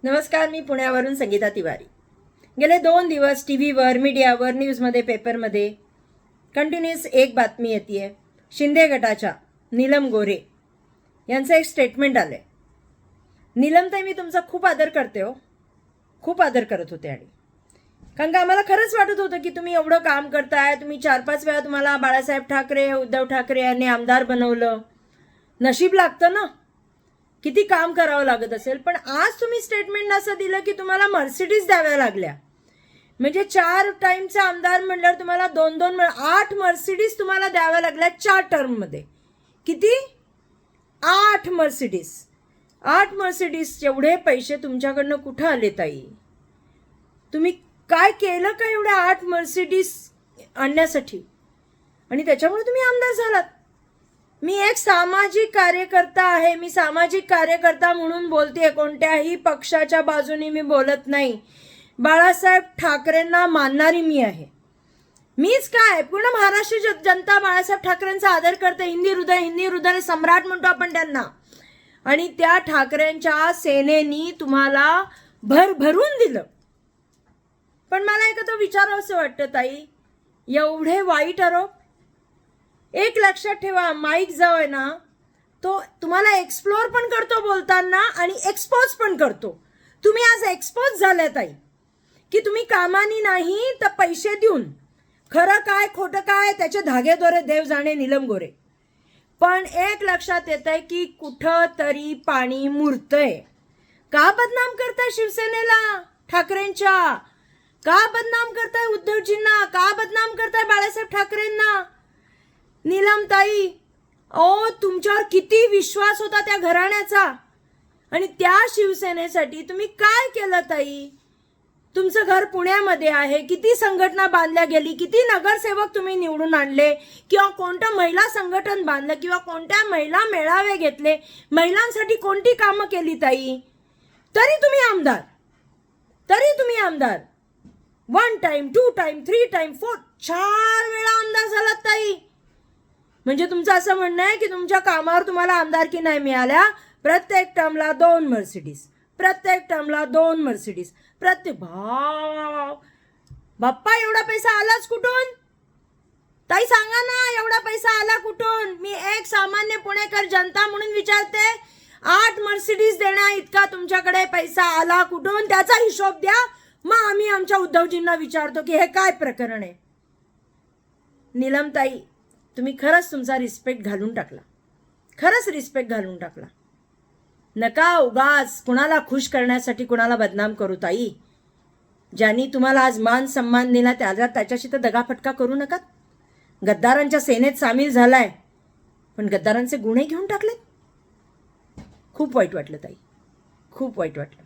नमस्कार, मी पुण्यावरून संगीता तिवारी. गेले 2 दिवस टी व्हीवर, मीडियावर, न्यूजमध्ये, पेपरमध्ये कंटिन्युअस एक बातमी येते. शिंदे गटाच्या नीलम गोरे यांचं एक स्टेटमेंट आलं आहे. नीलमताई, मी तुमचा खूप आदर करते हो, खूप आदर करत होते. आणि कारण का आम्हाला खरंच वाटत होतं की तुम्ही एवढं काम करताय. तुम्ही 4-5 वेळा तुम्हाला बाळासाहेब ठाकरे, उद्धव ठाकरे यांनी आमदार बनवलं. नशीब लागतं ना, किती काम करावं लागत असेल. पण आज तुम्ही स्टेटमेंट असं दिलं की तुम्हाला मर्सिडीज द्याव्या लागल्या. म्हणजे 4 टाइमचा आमदार म्हटल्यावर तुम्हाला 2-2 8 मर्सिडीज तुम्हाला द्याव्या लागल्या 4 टर्ममध्ये. किती? 8 मर्सिडीज. 8 मर्सिडीज एवढे पैसे तुमच्याकडनं कुठं आले ताई? तुम्ही काय केलं का एवढ्या 8 मर्सिडीज आणण्यासाठी? आणि त्याच्यामुळे तुम्ही आमदार झालात. मी एक सामाजिक कार्यकर्ता आहे. मी सामाजिक कार्यकर्ता म्हणून बोलते. कोणत्याही पक्षाच्या बाजूने मी बोलत नाही. बाळासाहेब ठाकरेंना मानणारी मी आहे. मीच काय, पूर्ण महाराष्ट्र जनता बाळासाहेब ठाकरेंचा आदर करते. हिंदी हृदय सम्राट म्हणतो आपण त्यांना. आणि त्या ठाकरेंच्या सेनेनी तुम्हाला भरभरून दिलं. पण मला एखादं विचारावंसं वाटतं ताई, एवढे वाईट आरोप. एक लक्षात ठेवा, माईक जो आहे ना, तो तुम्हाला एक्सप्लोर पण करतो बोलताना आणि एक्सपोज पण करतो. तुम्ही आज एक्सपोज झाले ताई, की तुम्ही कामानी नाही तर पैसे देऊन. खरं काय खोटं काय त्याचे धागेदोरे देव जाणे नीलम गोरे. पण एक लक्षात येतंय की कुठं तरी पाणी मुरतंय. का बदनाम करताय शिवसेनेला, ठाकरेंच्या? का बदनाम करताय उद्धवजींना? का बदनाम करताय बाळासाहेब ठाकरेंना? नीलमताई, तुमच्यावर किती विश्वास होता त्या घराण्याचा. आणि त्या शिवसेनेसाठी तुम्ही काय केलं ताई? तुमचं घर पुण्यामध्ये आहे. किती संघटना बांधल्या गेली, किती नगरसेवक तुम्ही निवडून आणले, किंवा कोणतं महिला संघटन बांधलं, किंवा कोणत्या महिला मेळावे घेतले, महिलांसाठी कोणती कामं केली ताई? तरी तुम्ही आमदार. 1 टाइम, 2 टाइम, 3 टाइम, 4 वेळा आमदार झालात ताई. म्हणजे तुमचं असं म्हणणं आहे की तुमच्या कामावर तुम्हाला आमदारकी नाही मिळाल्या. प्रत्येक टर्मला 2 मर्सिडीज, प्रत्येक टर्मला 2 मर्सिडीज, प्रत्येक बाप्पा, एवढा पैसा आलाच कुठून? ताई सांगा ना, एवढा पैसा आला कुठून? मी एक सामान्य पुणेकर जनता म्हणून विचारते. 8 मर्सिडीज देण्या इतका तुमच्याकडे पैसा आला कुठून? त्याचा हिशोब द्या. मग आम्ही आमच्या उद्धवजींना विचारतो की हे काय प्रकरण आहे. नीलमताई, तुम्ही खरंच तुमचा रिस्पेक्ट घालून टाकला. खरंच रिस्पेक्ट घालून टाकला. नका उगाच कुणाला खुश करण्यासाठी कुणाला बदनाम करू ताई. ज्यांनी तुम्हाला आज मान सन्मान दिला त्याच्याशी तर दगाफटका करू नका. गद्दारांच्या सेनेत सामील झालाय, पण गद्दारांचे गुन्हे घेऊन टाकलेत. खूप वाईट वाटलं ताई, खूप वाईट वाटलं.